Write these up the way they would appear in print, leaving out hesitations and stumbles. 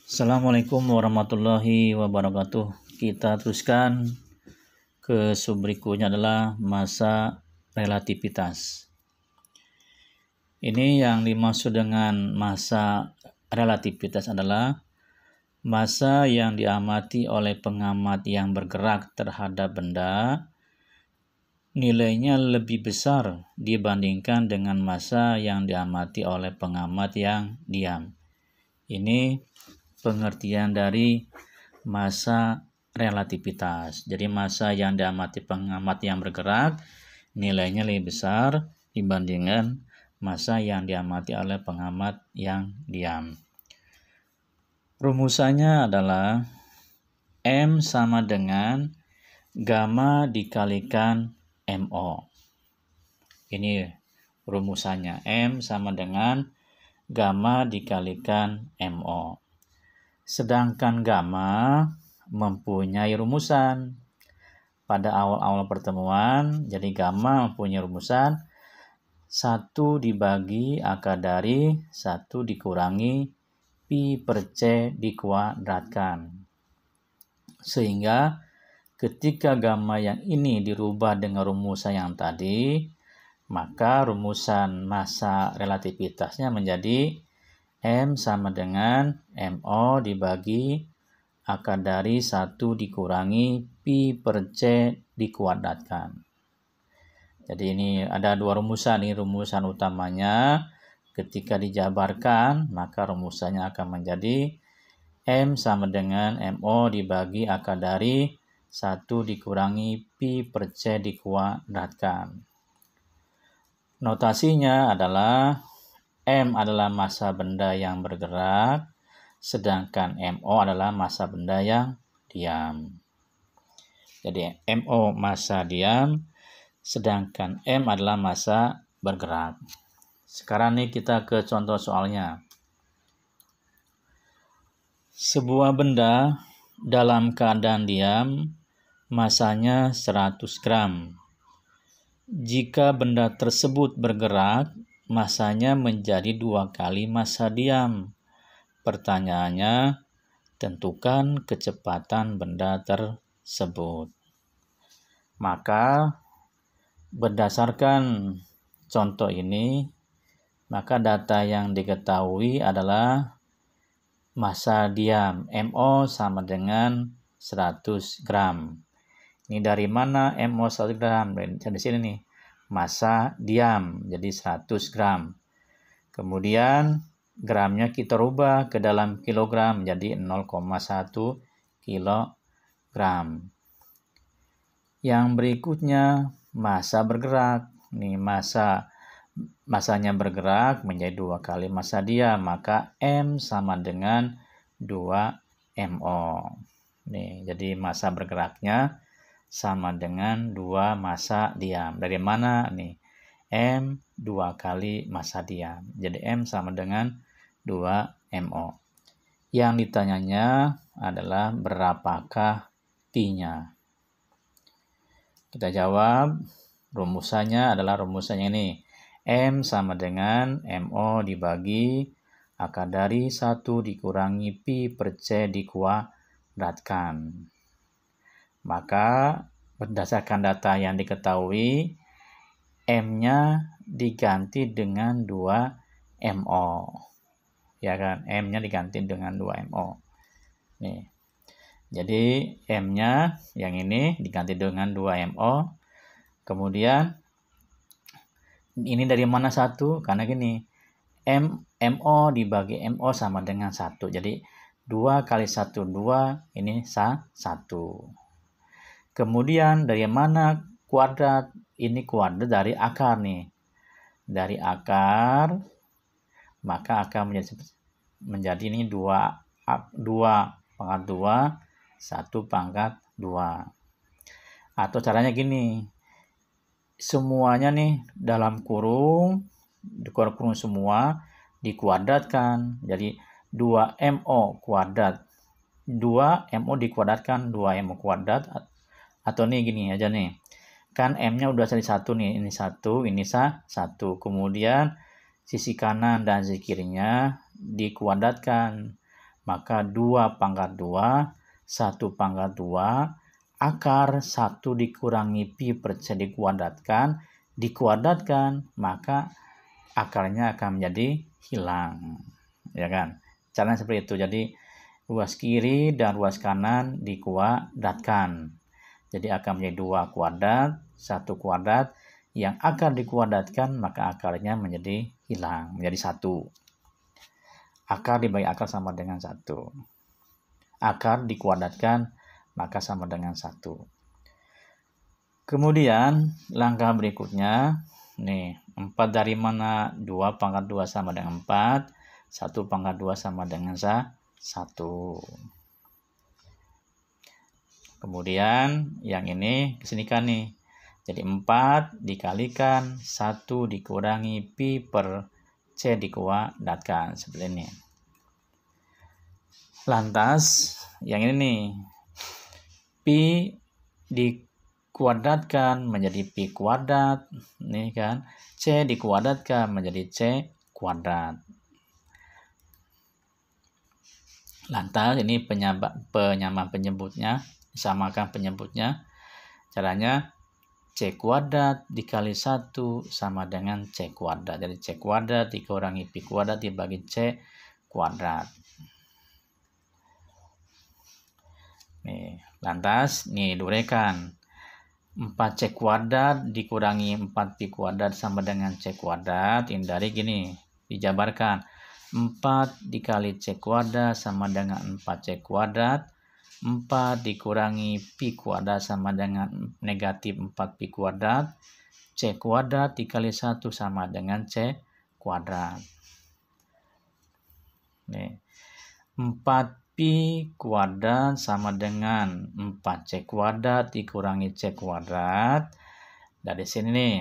Assalamualaikum warahmatullahi wabarakatuh. Kita teruskan ke sub berikutnya adalah masa relativitas. Ini yang dimaksud dengan masa relativitas adalah masa yang diamati oleh pengamat yang bergerak terhadap benda nilainya lebih besar dibandingkan dengan masa yang diamati oleh pengamat yang diam. Ini pengertian dari masa relativitas. Jadi masa yang diamati pengamat yang bergerak nilainya lebih besar dibandingkan masa yang diamati oleh pengamat yang diam. Rumusannya adalah M sama dengan gamma dikalikan MO. Ini rumusannya. M sama dengan gamma dikalikan MO. Sedangkan gamma mempunyai rumusan pada awal-awal pertemuan. Jadi gamma mempunyai rumusan 1 dibagi akar dari 1 dikurangi pi per C dikuadratkan. Sehingga ketika gamma yang ini dirubah dengan rumusan yang tadi, maka rumusan masa relativitasnya menjadi M sama dengan MO dibagi akar dari 1 dikurangi pi per C dikuadratkan. Jadi ini ada dua rumusan. Ini rumusan utamanya. Ketika dijabarkan, maka rumusannya akan menjadi M sama dengan MO dibagi akar dari 1 dikurangi pi per C dikuadratkan. Notasinya adalah M adalah massa benda yang bergerak, sedangkan MO adalah massa benda yang diam. Jadi MO massa diam, sedangkan M adalah massa bergerak. Sekarang nih kita ke contoh soalnya. Sebuah benda dalam keadaan diam, massanya 100 gram. Jika benda tersebut bergerak, massanya menjadi 2 kali massa diam. Pertanyaannya, tentukan kecepatan benda tersebut. Maka, berdasarkan contoh ini, maka data yang diketahui adalah massa diam MO sama dengan 100 gram. Ini dari mana MO 100 gram? Dari sini nih. Massa diam, jadi 100 gram. Kemudian gramnya kita rubah ke dalam kilogram, jadi 0,1 kilogram. Yang berikutnya massa bergerak. Nih massanya bergerak menjadi 2 kali massa diam, maka M sama dengan 2 MO. Nih, jadi massa bergeraknya sama dengan 2 massa diam. Dari mana nih? M 2 kali massa diam. Jadi M sama dengan 2 MO. Yang ditanyanya adalah berapakah T-nya? Kita jawab, rumusannya adalah rumusannya ini. M sama dengan MO dibagi akar dari 1 dikurangi pi per C dikuadratkan. Maka berdasarkan data yang diketahui, M-nya diganti dengan 2 MO. Ya kan? M-nya diganti dengan 2 MO. Nih. Jadi M-nya yang ini diganti dengan 2 MO. Kemudian ini dari mana 1? Karena gini, MO dibagi MO sama dengan 1. Jadi 2 kali 1, 2, ini 1. Kemudian dari mana kuadrat? Ini kuadrat dari akar nih. Dari akar, maka akan menjadi ini 2 pangkat 2, 1 pangkat 2. Atau caranya gini, semuanya nih dalam kurung semua dikuadratkan. Jadi 2MO kuadrat. 2MO dikuadratkan 2MO kuadrat. Atau nih gini aja nih. Kan M-nya udah jadi 1 nih. Ini 1, ini 1. Kemudian sisi kanan dan sisi kirinya dikuadratkan. maka 2 pangkat 2, 1 pangkat 2, akar 1 dikurangi pi per C dikuadratkan, maka akarnya akan menjadi hilang. Ya kan? Caranya seperti itu. Jadi ruas kiri dan ruas kanan dikuadratkan. Jadi akan menjadi 2 kuadrat, 1 kuadrat. Yang akar dikuadratkan, maka akarnya menjadi hilang, menjadi 1. Akar dibagi akar sama dengan 1. Akar dikuadratkan, maka sama dengan 1. Kemudian langkah berikutnya, nih 4 dari mana? 2 pangkat 2 sama dengan 4, 1 pangkat 2 sama dengan 1. Kemudian yang ini kesinikan nih. Jadi 4 dikalikan 1 dikurangi pi per C dikuadratkan, seperti ini. Lantas yang ini nih, pi dikuadratkan menjadi pi kuadrat, nih kan, C dikuadratkan menjadi C kuadrat. Lantas ini penyamaan penyebutnya, disamakan penyebutnya. Caranya C kuadrat dikali 1 sama dengan C kuadrat. Jadi C kuadrat dikurangi pi kuadrat dibagi C kuadrat. Nih, lantas nih diuraikan. 4C kuadrat dikurangi 4pi kuadrat sama dengan C kuadrat. Ini dari gini, dijabarkan. 4 dikali C kuadrat sama dengan 4C kuadrat. 4 dikurangi pi kuadrat sama dengan negatif 4pi kuadrat. C kuadrat dikali 1 sama dengan C kuadrat. Nih, 4pi kuadrat sama dengan 4C kuadrat dikurangi C kuadrat. Dari sini nih,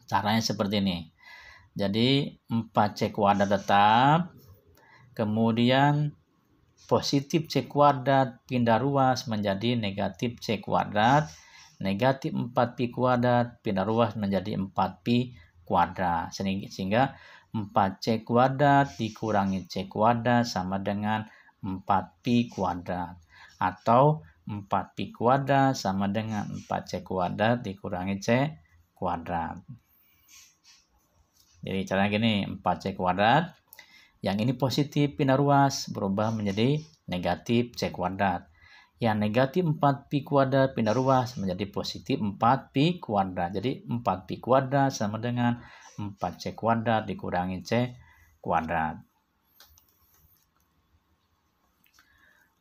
caranya seperti ini. Jadi 4C kuadrat tetap, kemudian positif C kuadrat pindah ruas menjadi negatif C kuadrat, negatif 4pi kuadrat pindah ruas menjadi 4pi kuadrat. Sehingga 4C kuadrat dikurangi C kuadrat sama dengan 4pi kuadrat. Atau 4pi kuadrat sama dengan 4C kuadrat dikurangi C kuadrat. Jadi caranya gini, 4C kuadrat. Yang ini positif pindah ruas berubah menjadi negatif C kuadrat. Yang negatif 4pi kuadrat pindah ruas menjadi positif 4pi kuadrat. Jadi 4pi kuadrat sama dengan 4C kuadrat dikurangi C kuadrat.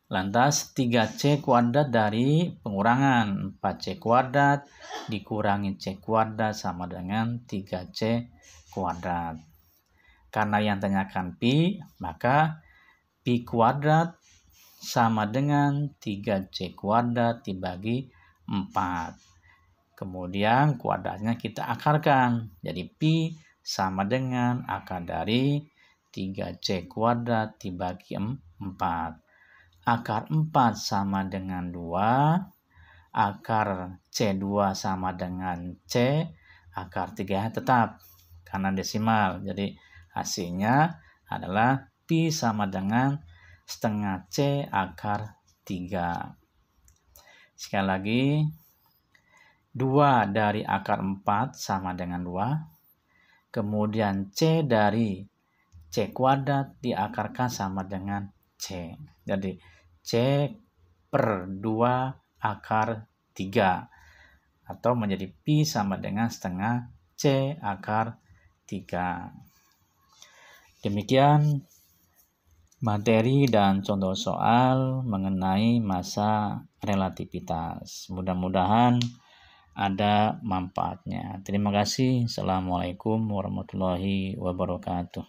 Lantas 3C kuadrat dari pengurangan 4C kuadrat dikurangi C kuadrat sama dengan 3C kuadrat. Karena yang tanyakan pi, maka pi kuadrat sama dengan 3C kuadrat dibagi 4. Kemudian kuadratnya kita akarkan. Jadi pi sama dengan akar dari 3C kuadrat dibagi 4. Akar 4 sama dengan 2. Akar C2 sama dengan C. Akar 3 tetap karena desimal. Jadi hasilnya adalah pi sama dengan setengah C akar 3. Sekali lagi, 2 dari akar 4 sama dengan 2. Kemudian C dari C kuadrat diakarkan sama dengan C. Jadi C per 2 akar 3. Atau menjadi pi sama dengan setengah C akar 3. Demikian materi dan contoh soal mengenai masa relativitas. Mudah-mudahan ada manfaatnya. Terima kasih. Assalamualaikum warahmatullahi wabarakatuh.